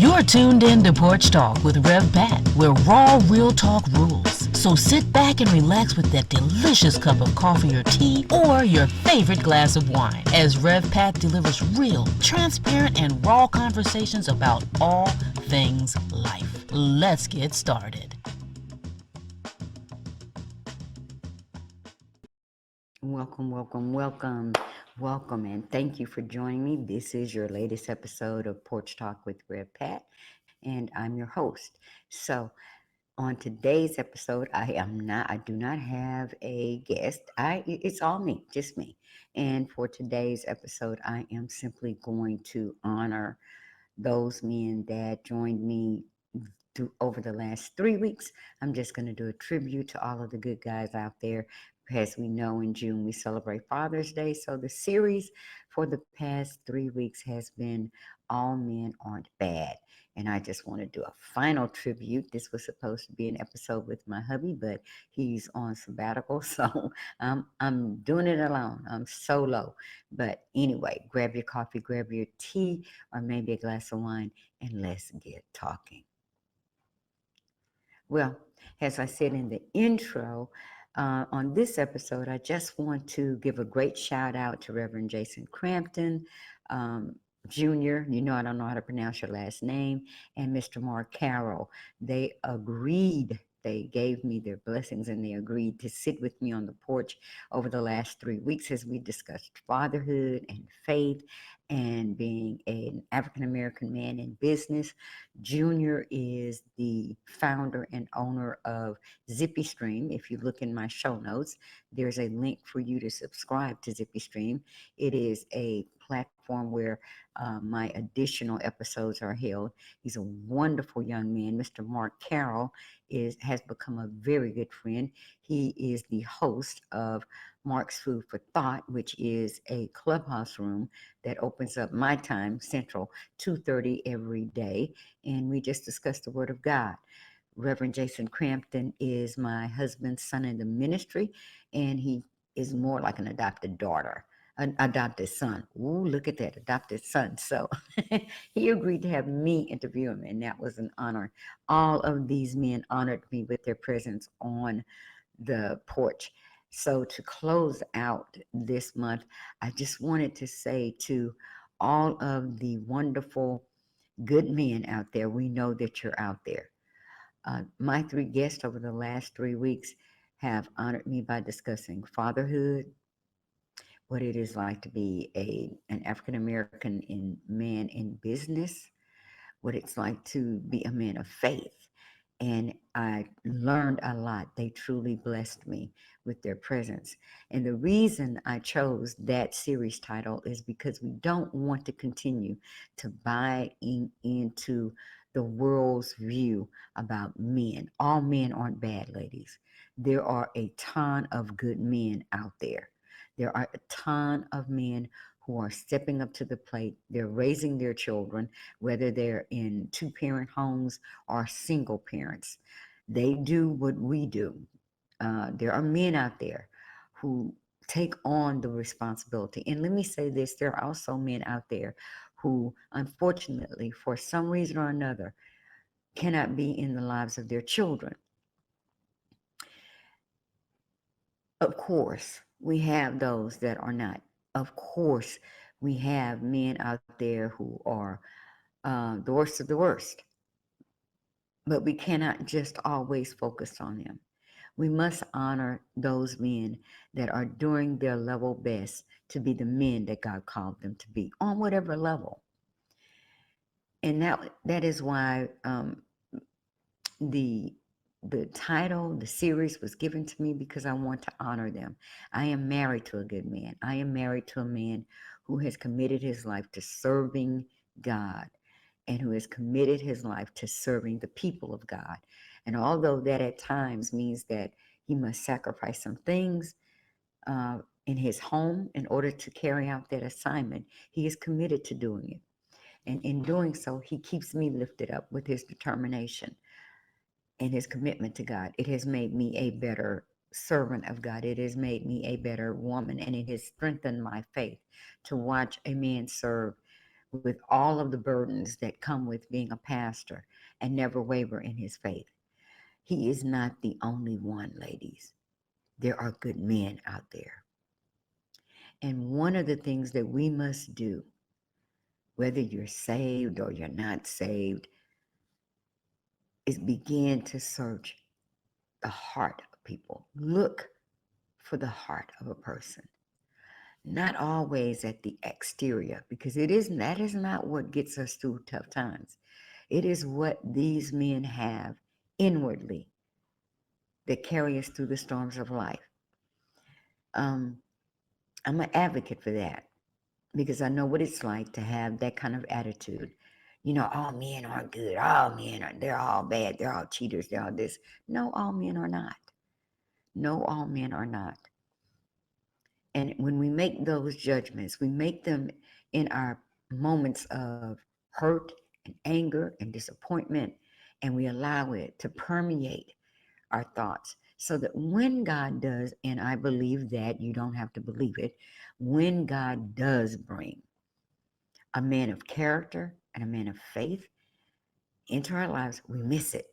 You're tuned in to Porch Talk with Rev Pat, where raw, real talk rules. So sit back and relax with that delicious cup of coffee or tea or your favorite glass of wine as Rev Pat delivers real, transparent, and raw conversations about all things life. Let's get started. Welcome, and thank you for joining me. This is your latest episode of Porch Talk with Rev Pat, and I'm your host. So, on today's episode, I do not have a guest. It's all me, just me. And for today's episode, I am simply going to honor those men that joined me over the last 3 weeks. I'm just going to do a tribute to all of the good guys out there. As we know, in June, we celebrate Father's Day. So the series for the past 3 weeks has been All Men Aren't Bad. And I just want to do a final tribute. This was supposed to be an episode with my hubby, but he's on sabbatical. So I'm doing it alone. I'm solo. But anyway, grab your coffee, grab your tea, or maybe a glass of wine, and let's get talking. Well, as I said in the intro, on this episode, I just want to give a great shout out to Reverend Jason Crampton, Jr., you know I don't know how to pronounce your last name, and Mr. Mark Carroll. They agreed. They gave me their blessings and they agreed to sit with me on the porch over the last 3 weeks as we discussed fatherhood and faith and being an African American man in business. Junior is the founder and owner of Zippy Stream. If you look in my show notes, there's a link for you to subscribe to Zippy Stream. It is a platform where my additional episodes are held. He's a wonderful young man. Mr. Mark Carroll has become a very good friend. He is the host of Mark's Food for Thought, which is a clubhouse room that opens up my time, Central, 2:30 every day. And we just discussed the Word of God. Reverend Jason Crampton is my husband's son in the ministry, and he is more like an adopted son. Ooh, look at that, adopted son. So he agreed to have me interview him, and that was an honor. All of these men honored me with their presence on the porch. So to close out this month, I just wanted to say to all of the wonderful good men out there, we know that you're out there. My 3 guests over the last 3 weeks have honored me by discussing fatherhood, what it is like to be an African American man in business, what it's like to be a man of faith. And I learned a lot. They truly blessed me with their presence. And the reason I chose that series title is because we don't want to continue to buy into the world's view about men. All men aren't bad, ladies. There are a ton of good men out there. There are a ton of men who are stepping up to the plate. They're raising their children, whether they're in two-parent homes or single parents. They do what we do. There are men out there who take on the responsibility. And let me say this, there are also men out there who, unfortunately, for some reason or another, cannot be in the lives of their children. Of course, we have those that are not. Of course, we have men out there who are the worst of the worst. But we cannot just always focus on them. We must honor those men that are doing their level best to be the men that God called them to be on whatever level. And that is why the title, the series was given to me because I want to honor them. I am married to a good man. I am married to a man who has committed his life to serving God and who has committed his life to serving the people of God. And although that at times means that he must sacrifice some things in his home in order to carry out that assignment, he is committed to doing it. And in doing so, he keeps me lifted up with his determination and his commitment to God. It has made me a better servant of God. It has made me a better woman, and it has strengthened my faith to watch a man serve with all of the burdens that come with being a pastor and never waver in his faith. He is not the only one, ladies. There are good men out there. And one of the things that we must do, whether you're saved or you're not saved, is begin to search the heart of people. Look for the heart of a person. Not always at the exterior, because that is not what gets us through tough times. It is what these men have inwardly that carry us through the storms of life. I'm an advocate for that because I know what it's like to have that kind of attitude. You know, all men aren't good. All men they're all bad. They're all cheaters. They're all this. No, all men are not. No, all men are not. And when we make those judgments, we make them in our moments of hurt and anger and disappointment, and we allow it to permeate our thoughts so that when God does, and I believe that you don't have to believe it, when God does bring a man of character and a man of faith into our lives, we miss it.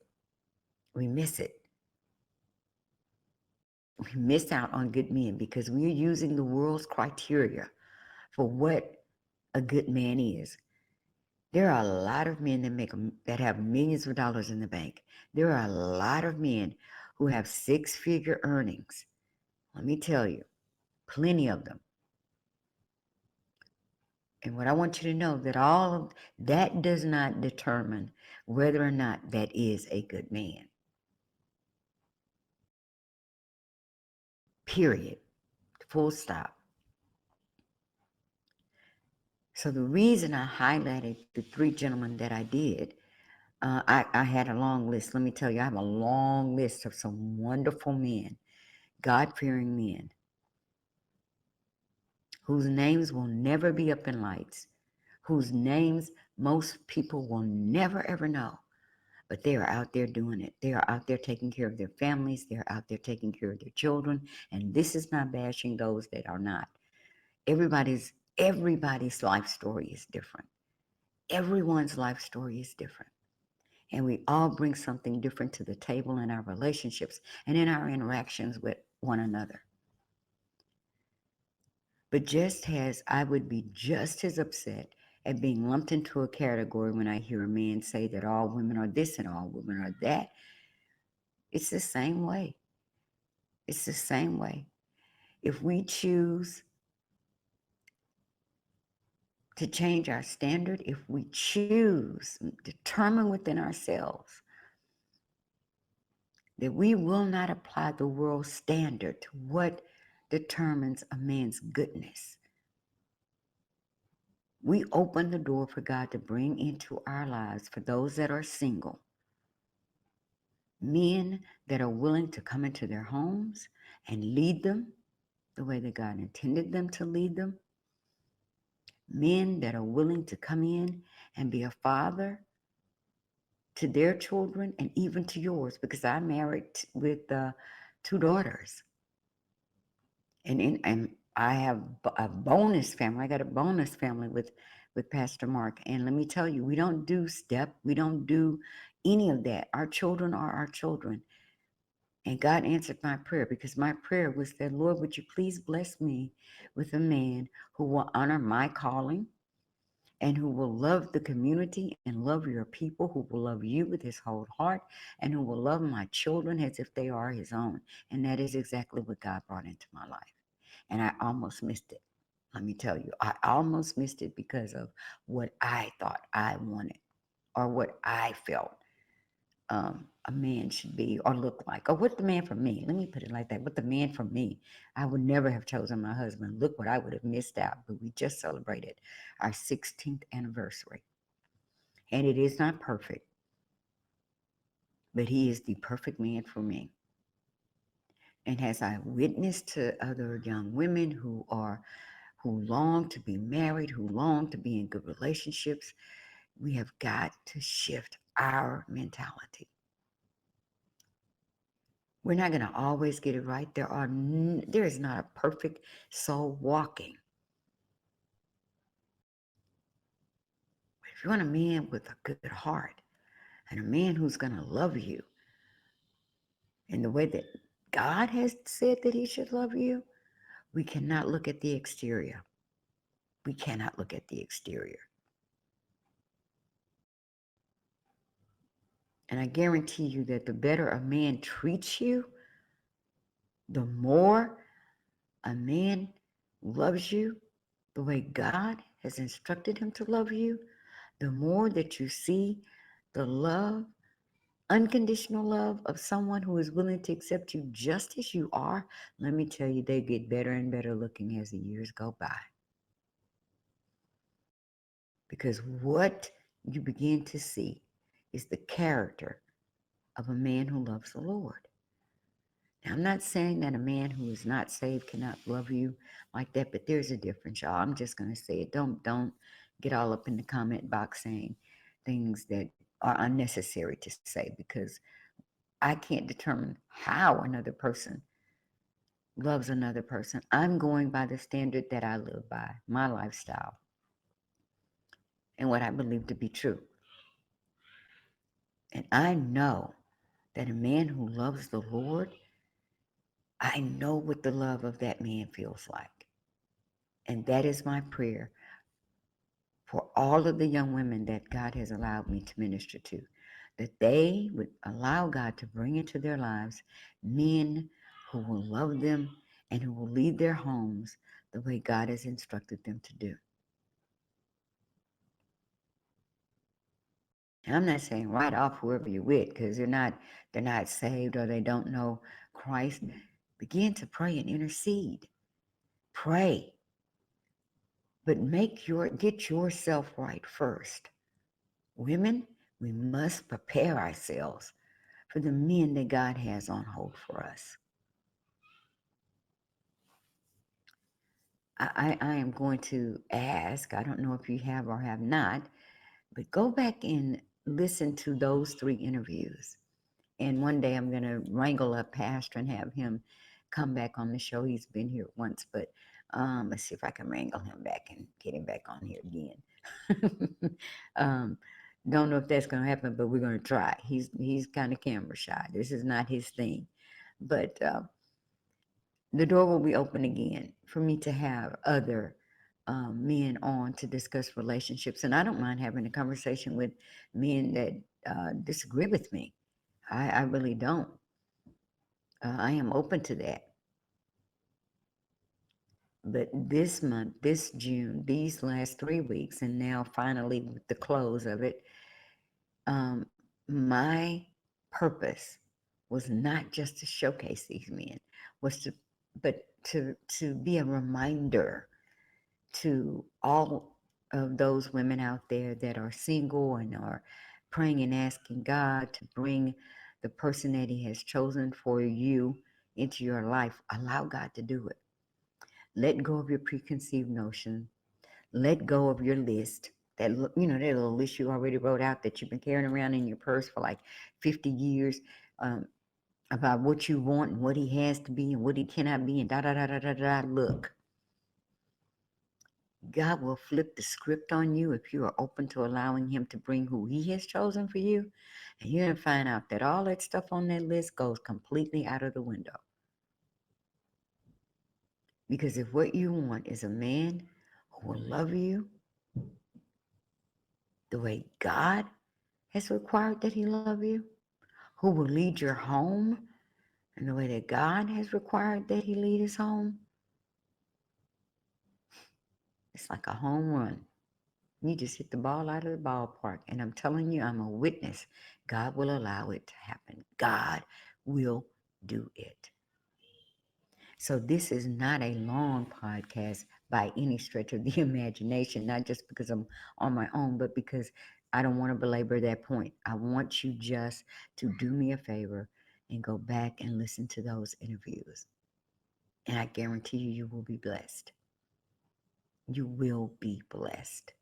We miss it. We miss out on good men because we are using the world's criteria for what a good man is. There are a lot of men that have millions of dollars in the bank. There are a lot of men who have six-figure earnings. Let me tell you, plenty of them. And what I want you to know that all of that does not determine whether or not that is a good man. Period. Full stop. So the reason I highlighted the three gentlemen that I did, I had a long list. Let me tell you, I have a long list of some wonderful men, God-fearing men, whose names will never be up in lights, whose names most people will never ever know. But they are out there doing it. They are out there taking care of their families. They're out there taking care of their children. And this is not bashing those that are not. Everybody's life story is different. Everyone's life story is different. And we all bring something different to the table in our relationships and in our interactions with one another. But just as I would be just as upset at being lumped into a category when I hear a man say that all women are this and all women are that, it's the same way. It's the same way. If we choose to change our standard, if we choose, determine within ourselves that we will not apply the world's standard to what determines a man's goodness, we open the door for God to bring into our lives, for those that are single, men that are willing to come into their homes and lead them the way that God intended them to lead them. Men that are willing to come in and be a father to their children and even to yours, because I'm married with two daughters. And I have a bonus family. I got a bonus family with Pastor Mark. And let me tell you, we don't do step. We don't do any of that. Our children are our children. And God answered my prayer because my prayer was that, Lord, would you please bless me with a man who will honor my calling and who will love the community and love your people, who will love you with his whole heart, and who will love my children as if they are his own. And that is exactly what God brought into my life. And I almost missed it. Let me tell you, I almost missed it because of what I thought I wanted or what I felt a man should be or look like, or what the man for me, let me put it like that, what the man for me. I would never have chosen my husband. Look what I would have missed out. But we just celebrated our 16th anniversary. And it is not perfect, but he is the perfect man for me. And as I witnessed to other young women who long to be married, who long to be in good relationships, we have got to shift our mentality. We're not going to always get it right. There is not a perfect soul walking. If you want a man with a good heart and a man who's going to love you in the way that God has said that he should love you, we cannot look at the exterior. We cannot look at the exterior. And I guarantee you that the better a man treats you, the more a man loves you the way God has instructed him to love you, the more that you see the love, unconditional love of someone who is willing to accept you just as you are, let me tell you, they get better and better looking as the years go by. Because what you begin to see is the character of a man who loves the Lord. Now, I'm not saying that a man who is not saved cannot love you like that, but there's a difference, y'all. I'm just going to say it. Don't get all up in the comment box saying things that are unnecessary to say, because I can't determine how another person loves another person. I'm going by the standard that I live by, my lifestyle, and what I believe to be true. And I know that a man who loves the Lord, I know what the love of that man feels like. And that is my prayer for all of the young women that God has allowed me to minister to, that they would allow God to bring into their lives men who will love them and who will lead their homes the way God has instructed them to do. And I'm not saying write off whoever you're with, because they're not saved or they don't know Christ. Begin to pray and intercede. Pray. But get yourself right first. Women, we must prepare ourselves for the men that God has on hold for us. I am going to ask, I don't know if you have or have not, but go back and listen to those 3 interviews. And one day I'm going to wrangle up Pastor and have him come back on the show. He's been here once, but let's see if I can wrangle him back and get him back on here again. Don't know if that's going to happen, but we're going to try. He's kind of camera shy. This is not his thing. But the door will be open again for me to have other men on to discuss relationships. And I don't mind having a conversation with men that disagree with me. I really don't. I am open to that. But this month, this June, these last 3 weeks, and now finally with the close of it, my purpose was not just to showcase these men, but to be a reminder to all of those women out there that are single and are praying and asking God to bring the person that he has chosen for you into your life. Allow God to do it. Let go of your preconceived notion. Let go of your list. That little list you already wrote out that you've been carrying around in your purse for like 50 years about what you want and what he has to be and what he cannot be and da da da da da da. Look, God will flip the script on you if you are open to allowing him to bring who he has chosen for you. And you're going to find out that all that stuff on that list goes completely out of the window. Because if what you want is a man who will love you the way God has required that he love you, who will lead your home in the way that God has required that he lead his home, it's like a home run. You just hit the ball out of the ballpark. And I'm telling you, I'm a witness. God will allow it to happen. God will do it. So this is not a long podcast by any stretch of the imagination, not just because I'm on my own, but because I don't want to belabor that point. I want you just to do me a favor and go back and listen to those interviews. And I guarantee you, you will be blessed. You will be blessed.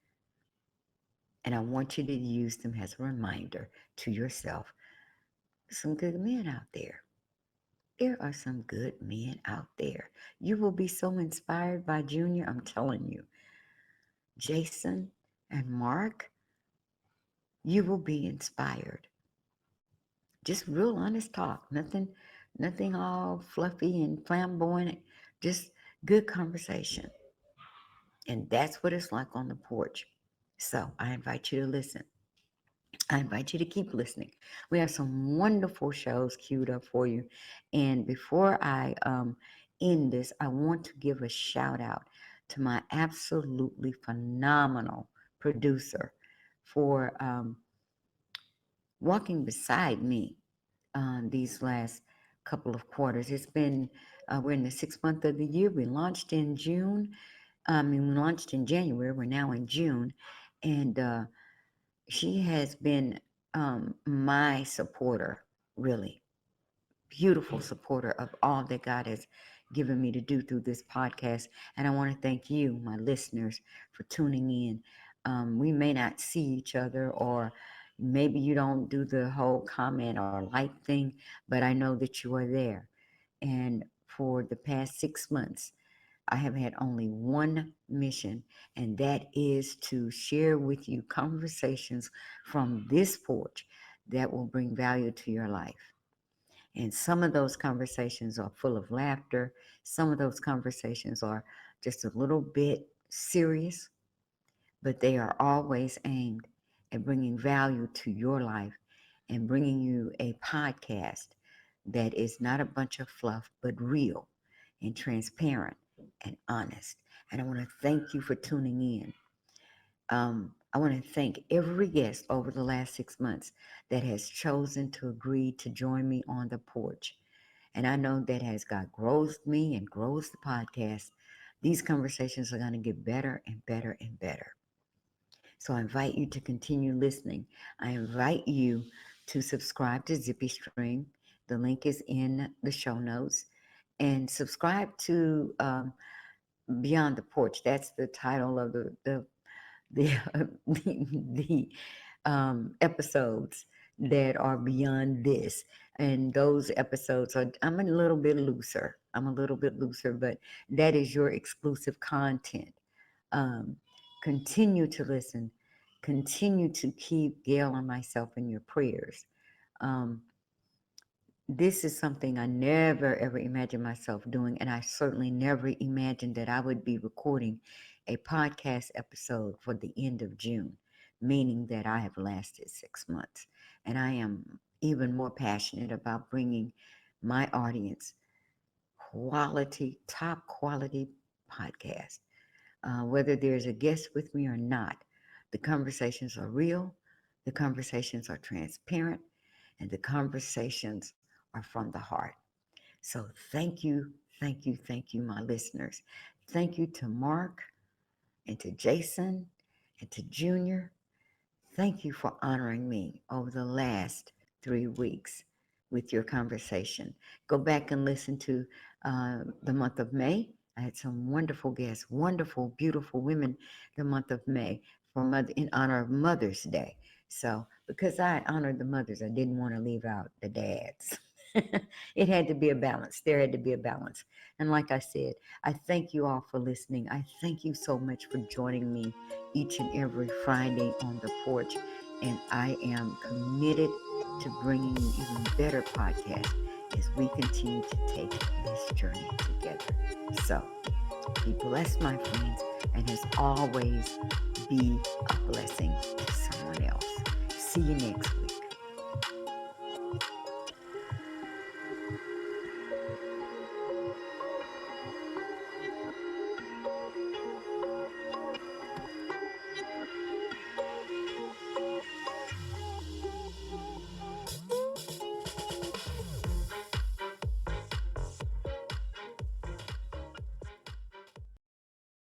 And I want you to use them as a reminder to yourself. Some good men out there. There are some good men out there. You will be so inspired by Junior, I'm telling you. Jason and Mark, you will be inspired. Just real honest talk. Nothing all fluffy and flamboyant. Just good conversation. And that's what it's like on the porch. So I invite you to listen. I invite you to keep listening. We have some wonderful shows queued up for you. And before I end this, I want to give a shout out to my absolutely phenomenal producer for walking beside me these last couple of quarters. It's been, we're in the 6th month of the year. We launched in June. We launched in January. We're now in June. And she has been my supporter, really beautiful supporter of all that God has given me to do through this podcast. And I want to thank you, my listeners, for tuning in. We may not see each other, or maybe you don't do the whole comment or like thing, but I know that you are there. And for the past 6 months, I have had only one mission, and that is to share with you conversations from this porch that will bring value to your life. And some of those conversations are full of laughter. Some of those conversations are just a little bit serious, but they are always aimed at bringing value to your life and bringing you a podcast that is not a bunch of fluff, but real and transparent and honest. And I want to thank you for tuning in. I want to thank every guest over the last 6 months that has chosen to agree to join me on the porch. And I know that as God grows me and grows the podcast, these conversations are going to get better and better and better. So I invite you to continue listening. I invite you to subscribe to Zippy Stream. The link is in the show notes. And subscribe to Beyond the Porch. That's the title of the episodes that are beyond this. And those episodes are, I'm a little bit looser. But that is your exclusive content. Um, Continue to listen. Continue to keep Gail and myself in your prayers. Um, this is something I never ever imagined myself doing, and I certainly never imagined that I would be recording a podcast episode for the end of June, meaning that I have lasted 6 months. And I am even more passionate about bringing my audience quality, top quality podcast. Whether there's a guest with me or not, the conversations are real, the conversations are transparent, and the conversations are from the heart. So thank you, my listeners. Thank you to Mark and to Jason and to Junior. Thank you for honoring me over the last 3 weeks with your conversation. Go back and listen to the month of May. I had some wonderful guests, wonderful, beautiful women the month of May in honor of Mother's Day. So because I honored the mothers, I didn't want to leave out the dads. It had to be a balance. There had to be a balance. And like I said, I thank you all for listening. I thank you so much for joining me each and every Friday on the porch. And I am committed to bringing you even better podcasts as we continue to take this journey together. So be blessed, my friends, and as always, be a blessing to someone else. See you next week.